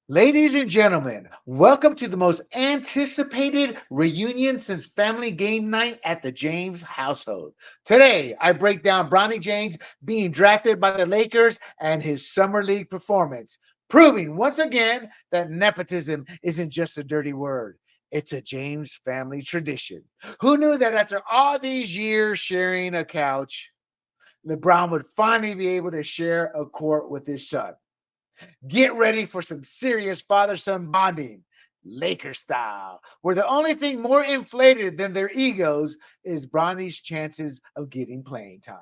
Ladies and gentlemen, welcome to the most anticipated reunion since family game night at the James household. Today, I break down Bronny James being drafted by the Lakers and his summer league performance, proving once again that nepotism isn't just a dirty word. It's a James family tradition. Who knew that after all these years sharing a couch, LeBron would finally be able to share a court with his son? Get ready for some serious father son bonding, Laker style, where the only thing more inflated than their egos is Bronny's chances of getting playing time.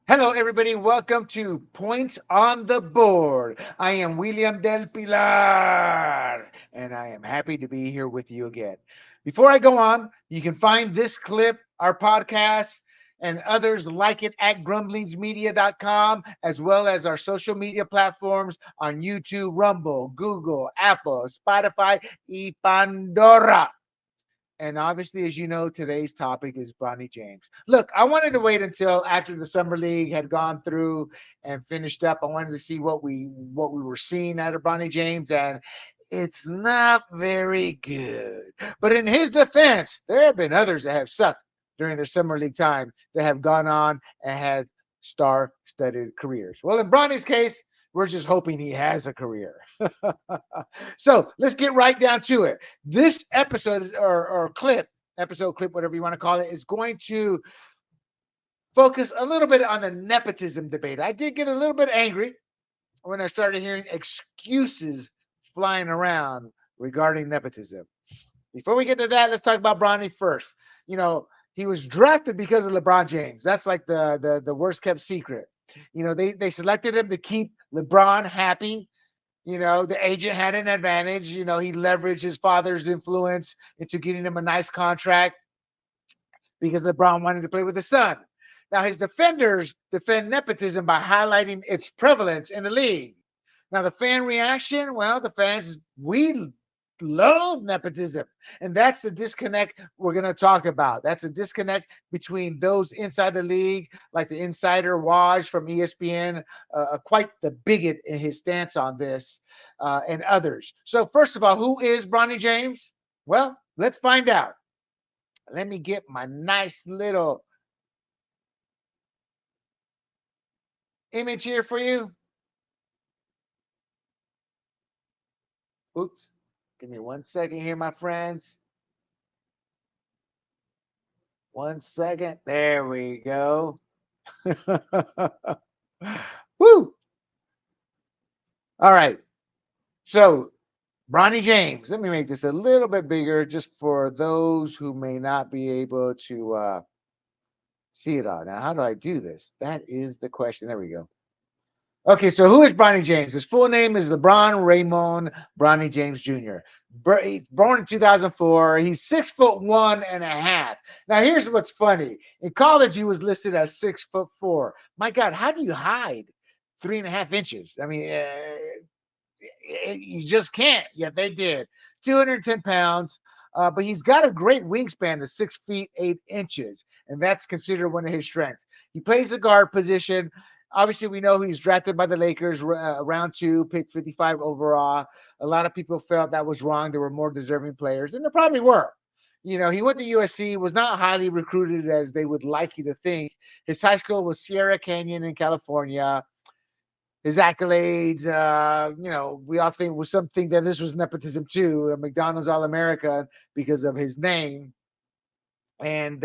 Hello, everybody. Welcome to Points on the Board. I am William Del Pilar, and I am happy to be here with you again. Before I go on, you can find this clip, our podcast, and others like it at grumblingsmedia.com, as well as our social media platforms on YouTube, Rumble, Google, Apple, Spotify, y Pandora. And obviously, as you know, today's topic is Bronny James. Look, I wanted to wait until after the summer league had gone through and finished up. I wanted to see what we were seeing out of Bronny James, and it's not very good. But in his defense, there have been others that have sucked during their summer league time that have gone on and had star-studded careers. Well, in Bronny's case, we're just hoping he has a career. So let's get right down to it. This episode or clip, episode clip, whatever you want to call it, is going to focus a little bit on the nepotism debate. I did get a little bit angry when I started hearing excuses flying around regarding nepotism. Before we get to that, let's talk about Bronny first. You know, he was drafted because of LeBron James. That's like the worst kept secret. They selected him to keep LeBron happy. The agent had an advantage. He leveraged his father's influence into getting him a nice contract because LeBron wanted to play with his son. Now, his defenders defend nepotism by highlighting its prevalence in the league. Now, the fan reaction, well, the fans, we love nepotism. And that's the disconnect we're going to talk about. That's a disconnect between those inside the league, like the insider Waj from ESPN, quite the bigot in his stance on this, and others. So, first of all, who is Bronny James? Well, let's find out. Let me get my nice little image here for you. Oops. Give me 1 second here, my friends. 1 second. There we go. Woo. All right. So, Bronny James. Let me make this a little bit bigger just for those who may not be able to see it all. Now, how do I do this? That is the question. There we go. Okay, so who is Bronny James? His full name is LeBron Raymond Bronny James Jr. Born in 2004. He's 6'1.5". Now, here's what's funny. In college, he was listed as 6'4". My God, how do you hide 3.5 inches? I mean, you just can't. Yet they did. 210 pounds. But he's got a great wingspan of 6 feet 8 inches, and that's considered one of his strengths. He plays the guard position. Obviously, we know he's drafted by the Lakers, round 2, pick 55 overall. A lot of people felt that was wrong. There were more deserving players, and there probably were. He went to USC, was not highly recruited as they would like you to think. His high school was Sierra Canyon in California. His accolades, we all think was something that this was nepotism too. A McDonald's All America because of his name. And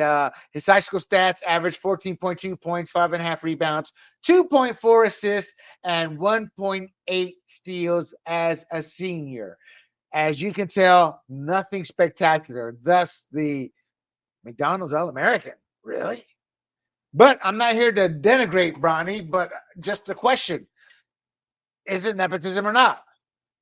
his high school stats averaged 14.2 points, 5.5 rebounds, 2.4 assists, and 1.8 steals as a senior. As you can tell, nothing spectacular. Thus, the McDonald's All American. Really? But I'm not here to denigrate Bronny, but just a question. Is it nepotism or not?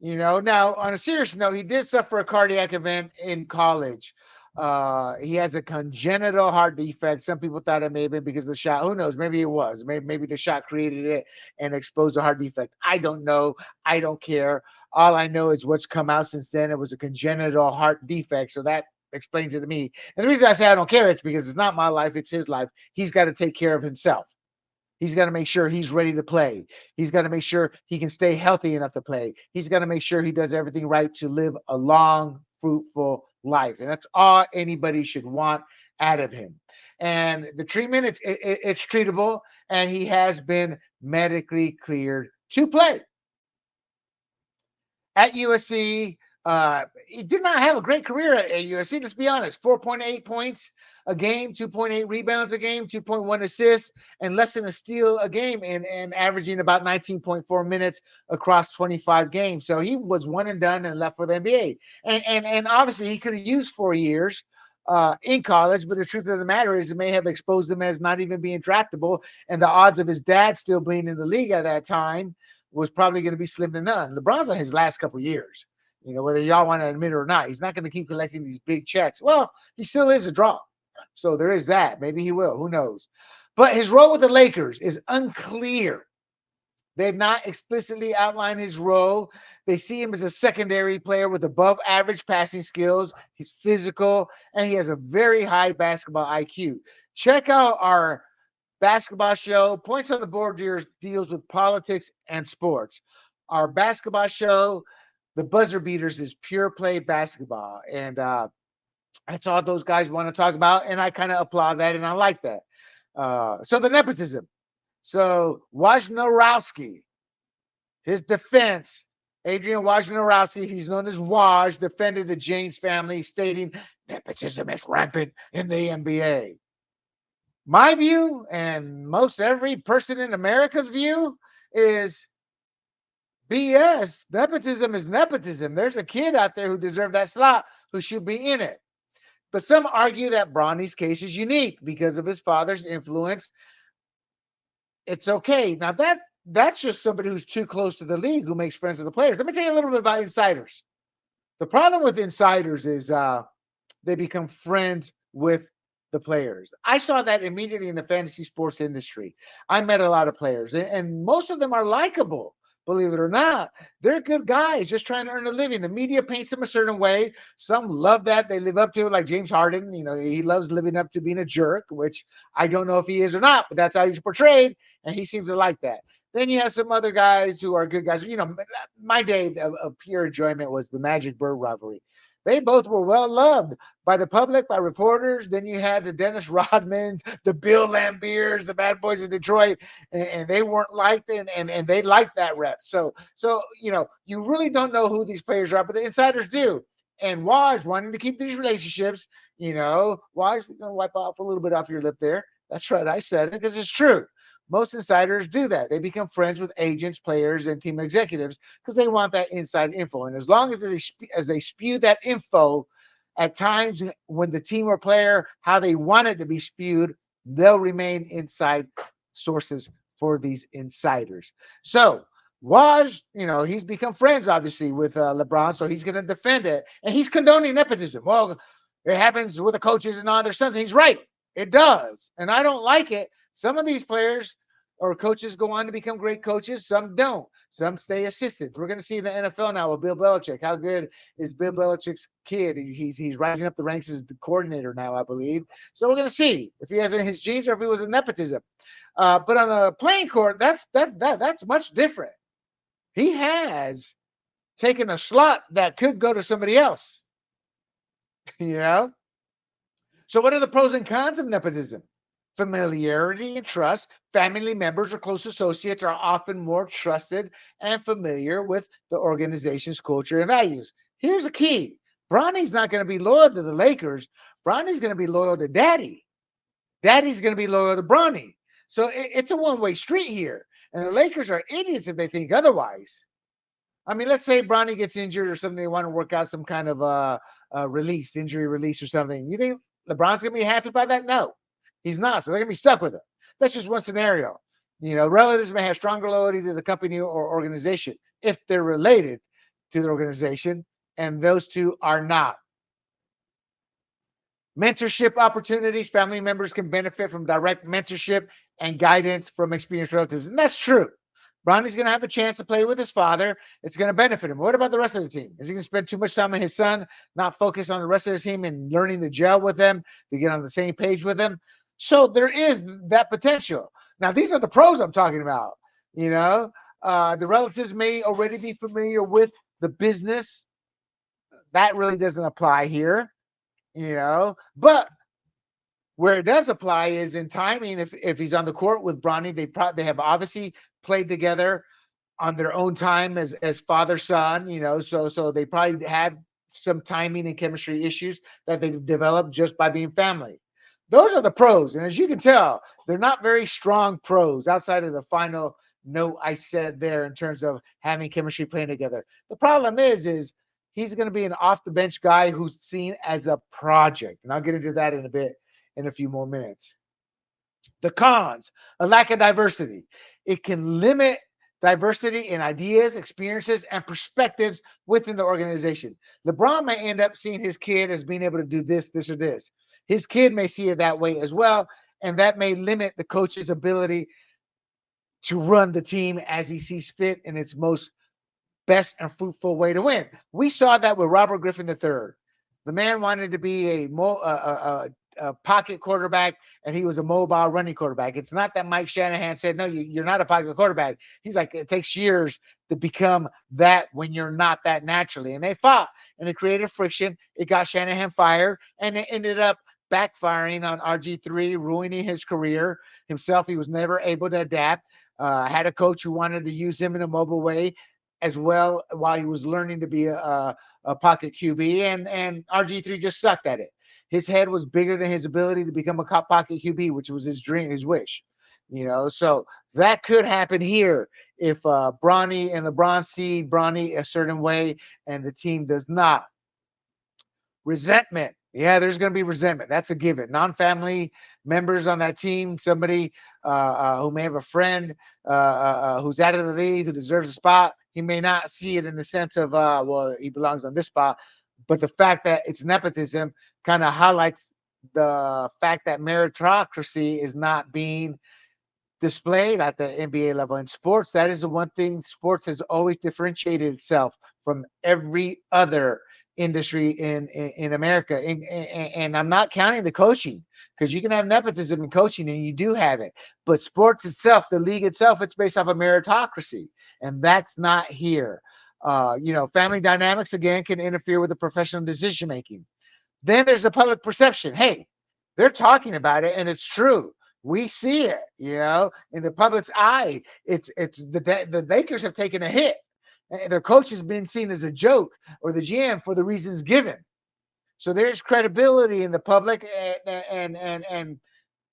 Now on a serious note, he did suffer a cardiac event in college. He has a congenital heart defect. Some people thought it may have been because of the shot. Who knows? Maybe it was. Maybe the shot created it and exposed the heart defect. I don't know. I don't care. All I know is what's come out since then. It was a congenital heart defect. So that explains it to me. And the reason I say I don't care, it's because it's not my life, it's his life. He's got to take care of himself. He's got to make sure he's ready to play. He's got to make sure he can stay healthy enough to play. He's got to make sure he does everything right to live a long, fruitful life. And that's all anybody should want out of him. And the treatment, it's treatable, and he has been medically cleared to play at USC. He did not have a great career at USC. Let's be honest. 4.8 points a game, 2.8 rebounds a game, 2.1 assists, and less than a steal a game, and averaging about 19.4 minutes across 25 games. So he was one and done and left for the NBA. And obviously he could have used 4 years in college, but the truth of the matter is it may have exposed him as not even being draftable, and the odds of his dad still being in the league at that time was probably going to be slim to none. LeBron's on his last couple years. Whether y'all want to admit it or not, he's not going to keep collecting these big checks. Well, he still is a draw. So there is that. Maybe he will. Who knows? But his role with the Lakers is unclear. They've not explicitly outlined his role. They see him as a secondary player with above average passing skills. He's physical, and he has a very high basketball IQ. Check out our basketball show. Points on the Board deals with politics and sports. Our basketball show, the Buzzer Beaters, is pure play basketball. And that's all those guys want to talk about. And I kind of applaud that and I like that. So the nepotism. So Wojnarowski, his defense, Adrian Wojnarowski, he's known as Woj, defended the James family, stating nepotism is rampant in the NBA. My view, and most every person in America's view, is BS. Nepotism is nepotism. There's a kid out there who deserved that slot who should be in it. But some argue that Bronny's case is unique because of his father's influence. It's okay. Now that's just somebody who's too close to the league who makes friends with the players. Let me tell you a little bit about insiders. The problem with insiders is they become friends with the players. I saw that immediately in the fantasy sports industry. I met a lot of players, and most of them are likable. Believe it or not, they're good guys just trying to earn a living. The media paints them a certain way. Some love that. They live up to it, like James Harden. He loves living up to being a jerk, which I don't know if he is or not, but that's how he's portrayed, and he seems to like that. Then you have some other guys who are good guys. My day of pure enjoyment was the Magic Bird rivalry. They both were well loved by the public, by reporters. Then you had the Dennis Rodmans, the Bill Lambiers, the Bad Boys of Detroit, and they weren't liked, and they liked that rep. So you really don't know who these players are, but the insiders do. And Waj wanting to keep these relationships, Waj, we're gonna wipe off a little bit off your lip there. That's right, I said it because it's true. Most insiders do that. They become friends with agents, players, and team executives because they want that inside info. And as long as they spew that info at times when the team or player, how they want it to be spewed, they'll remain inside sources for these insiders. So Waj, he's become friends obviously with LeBron, so he's going to defend it, and he's condoning nepotism. Well, it happens with the coaches and all their sons. He's right, it does, and I don't like it. Some of these players or coaches go on to become great coaches. Some don't. Some stay assistants. We're going to see in the NFL now with Bill Belichick. How good is Bill Belichick's kid? He's rising up the ranks as the coordinator now, I believe. So we're going to see if he has in his genes or if he was a nepotism. But on the playing court, that's much different. He has taken a slot that could go to somebody else. you know. So, what are the pros and cons of nepotism? Familiarity and trust. Family members or close associates are often more trusted and familiar with the organization's culture and values. Here's the key: Bronny's not going to be loyal to the Lakers. Bronny's going to be loyal to Daddy. Daddy's going to be loyal to Bronny. So it's a one-way street here. And the Lakers are idiots if they think otherwise. I mean, let's say Bronny gets injured or something. They want to work out some kind of injury release or something. You think LeBron's going to be happy by that? No, he's not. So they're going to be stuck with him. That's just one scenario. Relatives may have stronger loyalty to the company or organization if they're related to the organization, and those two are not. Mentorship opportunities. Family members can benefit from direct mentorship and guidance from experienced relatives. And that's true. Bronny's going to have a chance to play with his father. It's going to benefit him. What about the rest of the team? Is he going to spend too much time on his son, not focus on the rest of the team and learning to gel with them, to get on the same page with them? So there is that potential. Now, these are the pros I'm talking about. You know, the relatives may already be familiar with the business. That really doesn't apply here, but where it does apply is in timing. If he's on the court with Bronny, they have obviously played together on their own time as father son. So they probably had some timing and chemistry issues that they developed just by being family. Those are the pros, and as you can tell, they're not very strong pros outside of the final note I said there in terms of having chemistry playing together. The problem is he's going to be an off the bench guy who's seen as a project, and I'll get into that in a bit in a few more minutes. The cons: a lack of diversity. It can limit diversity in ideas, experiences, and perspectives within the organization. LeBron may end up seeing his kid as being able to do this, this, or this. His kid may see it that way as well, and that may limit the coach's ability to run the team as he sees fit in its most best and fruitful way to win. We saw that with Robert Griffin III. The man wanted to be a pocket quarterback, and he was a mobile running quarterback. It's not that Mike Shanahan said, no, you're not a pocket quarterback. He's like, it takes years to become that when you're not that naturally. And they fought, and it created friction. It got Shanahan fired, and it ended up backfiring on RG3, ruining his career. Himself, he was never able to adapt. Had a coach who wanted to use him in a mobile way as well while he was learning to be a pocket QB, and RG3 just sucked at it. His head was bigger than his ability to become a pocket QB, which was his dream, his wish. So that could happen here if Bronny and LeBron see Bronny a certain way and the team does not. Resentment. Yeah, there's going to be resentment. That's a given. Non-family members on that team, somebody who may have a friend who's out of the league, who deserves a spot, he may not see it in the sense of, well, he belongs on this spot. But the fact that it's nepotism kind of highlights the fact that meritocracy is not being displayed at the NBA level. In sports, that is the one thing sports has always differentiated itself from every other industry in America. And I'm not counting the coaching, because you can have nepotism in coaching and you do have it. But sports itself, the league itself, it's based off of meritocracy. And that's not here. Family dynamics, again, can interfere with the professional decision making. Then there's the public perception. Hey, they're talking about it, and it's true. We see it, in the public's eye. It's the Lakers have taken a hit. Their coach has been seen as a joke, or the GM, for the reasons given. So there's credibility in the public, and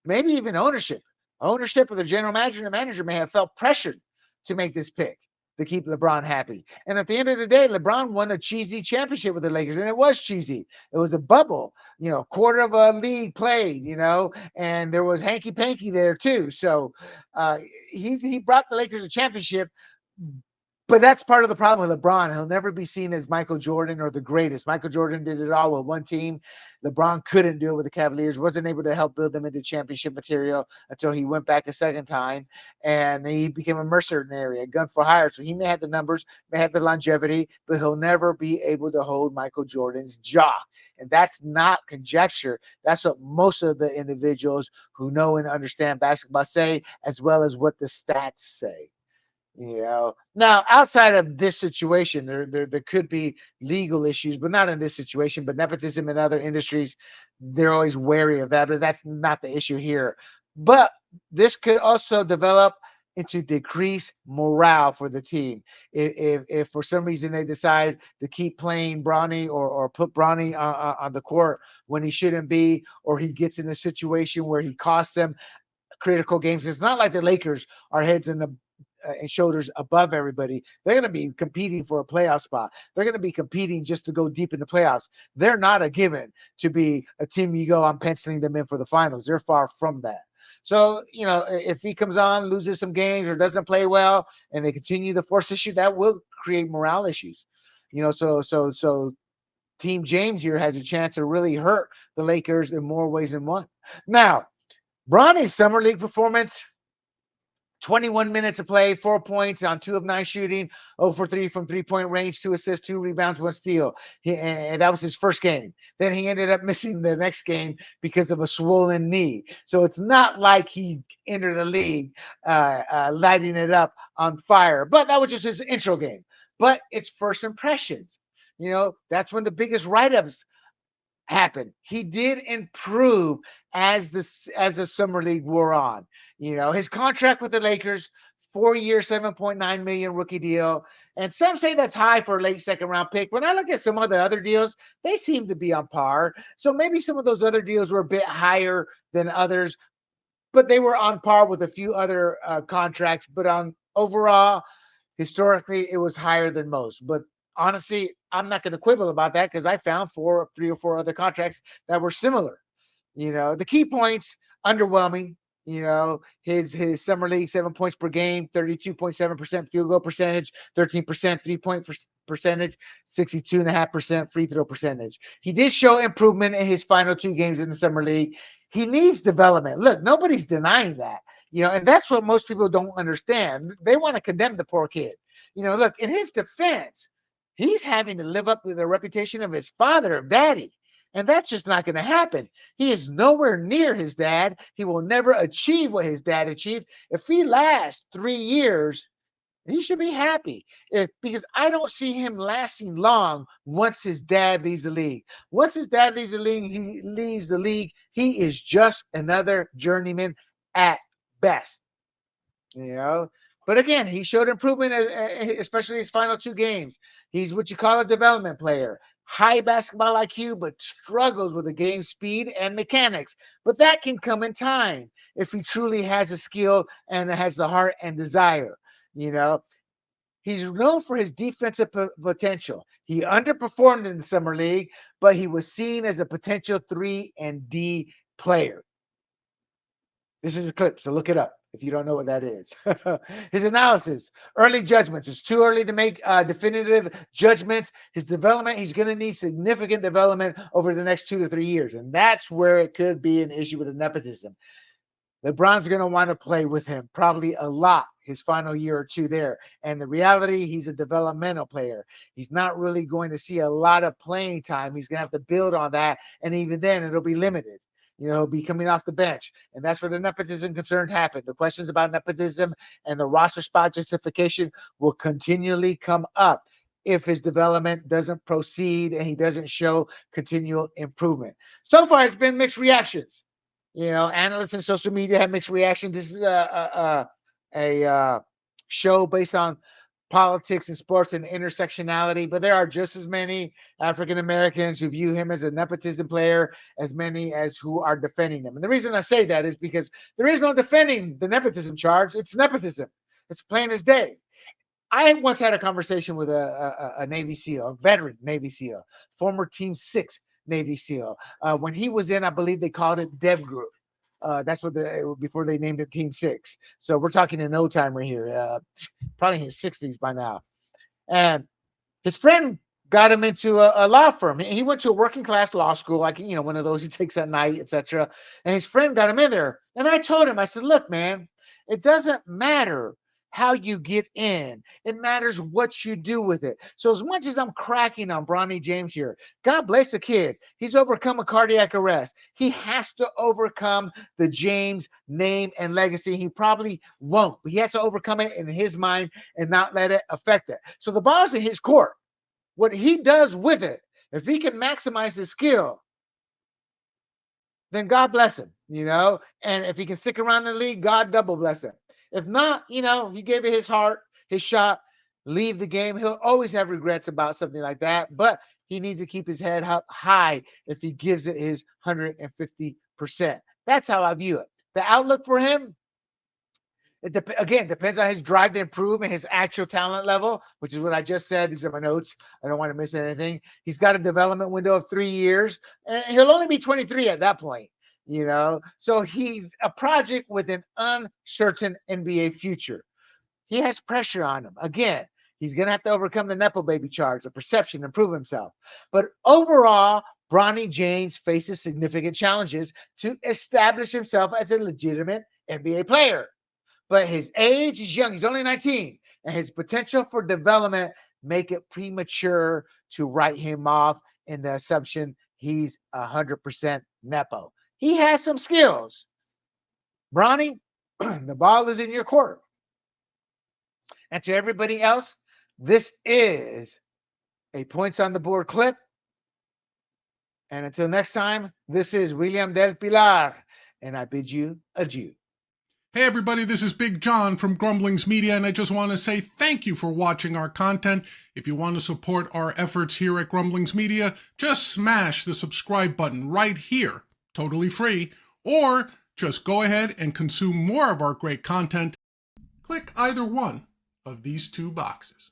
maybe even ownership. Ownership of the general manager and the manager may have felt pressured to make this pick to keep LeBron happy. And at the end of the day, LeBron won a cheesy championship with the Lakers, and it was cheesy. It was a bubble, quarter of a league played, and there was hanky panky there too. So he brought the Lakers a championship. But that's part of the problem with LeBron. He'll never be seen as Michael Jordan or the greatest. Michael Jordan did it all with one team. LeBron couldn't do it with the Cavaliers, wasn't able to help build them into championship material until he went back a second time, and he became a mercenary, a gun for hire. So he may have the numbers, may have the longevity, but he'll never be able to hold Michael Jordan's jaw. And that's not conjecture. That's what most of the individuals who know and understand basketball say, as well as what the stats say. Now outside of this situation, there could be legal issues, but not in this situation. But nepotism in other industries, they're always wary of that, but that's not the issue here. But this could also develop into decreased morale for the team if for some reason they decide to keep playing Bronny, or put Bronny on the court when he shouldn't be, or he gets in a situation where he costs them critical games. It's not like the Lakers are heads in the and shoulders above everybody. They're going to be competing for a playoff spot. They're going to be competing just to go deep in the playoffs. They're not a given to be a team you go, I'm penciling them in for the finals. They're far from that. So, if he comes on, loses some games, or doesn't play well, and they continue to force issue, that will create morale issues. So Team James here has a chance to really hurt the Lakers in more ways than one. Now, Bronny's summer league performance, 21 minutes of play, 4 points on 2 of 9 shooting, 0 for 3 from 3-point range, 2 assists, 2 rebounds, 1 steal. And that was his first game. Then he ended up missing the next game because of a swollen knee. So it's not like he entered the league lighting it up on fire. But that was just his intro game. But it's first impressions. That's when the biggest write-ups happen. He did improve as the summer league wore on. His contract with the Lakers, 4 year, 7.9 million rookie deal. And some say that's high for a late second round pick. When I look at some of the other deals, they seem to be on par. So maybe some of those other deals were a bit higher than others, but they were on par with a few other contracts. But on overall, historically, it was higher than most. But honestly, I'm not going to quibble about that because I found 3 or 4 other contracts that were similar. The key points, underwhelming. His summer league, 7 points per game, 32.7% field goal percentage, 13% 3-point percentage, 62.5% free throw percentage. He did show improvement in his final 2 games in the summer league. He needs development. Look, nobody's denying that. And that's what most people don't understand. They want to condemn the poor kid. Look, in his defense, he's having to live up to the reputation of his father, of daddy. And that's just not going to happen. He is nowhere near his dad. He will never achieve what his dad achieved. If he lasts 3 years, he should be happy because I don't see him lasting long once his dad leaves the league. Once his dad leaves the league, he is just another journeyman at best. you know. But again, he showed improvement, especially his final 2 games. He's what you call a development player. High basketball IQ, but struggles with the game speed and mechanics. But that can come in time if he truly has a skill and has the heart and desire. You know, he's known for his defensive potential. He underperformed in the summer league, but he was seen as a potential 3 and D player. This is a clip, so look it up if you don't know what that is. His analysis, early judgments. It's too early to make definitive judgments. His development, he's going to need significant development over the next 2 to 3 years. And that's where it could be an issue with the nepotism. LeBron's going to want to play with him probably a lot his final year or two there. And the reality, he's a developmental player. He's not really going to see a lot of playing time. He's going to have to build on that. And even then, it'll be limited. He'll be coming off the bench. And that's where the nepotism concerns happen. The questions about nepotism and the roster spot justification will continually come up if his development doesn't proceed and he doesn't show continual improvement. So far, it's been mixed reactions. Analysts and social media have mixed reactions. This is a show based on politics and sports and intersectionality, but there are just as many African Americans who view him as a nepotism player as many as who are defending him. And the reason I say that is because there is no defending the nepotism charge. It's nepotism. It's plain as day. I once had a conversation with a Navy SEAL, a veteran Navy SEAL, former Team 6 Navy SEAL. When he was in, I believe they called it Dev Group. That's what before they named it Team 6. So we're talking an old timer here, probably in his 60s by now. And his friend got him into a law firm. He went to a working class law school, like one of those he takes at night, etc. And his friend got him in there. And I told him, I said, look, man, it doesn't matter how you get in. It matters what you do with it. So as much as I'm cracking on Bronny James here, God bless the kid. He's overcome a cardiac arrest. He has to overcome the James name and legacy. He probably won't, but he has to overcome it in his mind and not let it affect it. So the ball's in his court. What he does with it, if he can maximize his skill, then God bless him, and if he can stick around the league, God double bless him. If not, he gave it his heart, his shot, leave the game. He'll always have regrets about something like that, but he needs to keep his head up high if he gives it his 150%. That's how I view it. The outlook for him, again, depends on his drive to improve and his actual talent level, which is what I just said. These are my notes. I don't want to miss anything. He's got a development window of 3 years, and he'll only be 23 at that point. So he's a project with an uncertain NBA future. He has pressure on him. Again, He's going to have to overcome the Nepo baby charge, the perception, and prove himself. But overall, Bronny James faces significant challenges to establish himself as a legitimate NBA player. But his age is young. He's only 19, and his potential for development make it premature to write him off in the assumption he's 100% Nepo. He has some skills. Bronny, the ball is in your court. And to everybody else, this is a points on the board clip. And until next time, this is William Del Pilar, and I bid you adieu. Hey everybody, this is Big John from Grumblings Media, and I just want to say thank you for watching our content. If you want to support our efforts here at Grumblings Media, just smash the subscribe button right here, totally free, or just go ahead and consume more of our great content. Click either one of these two boxes.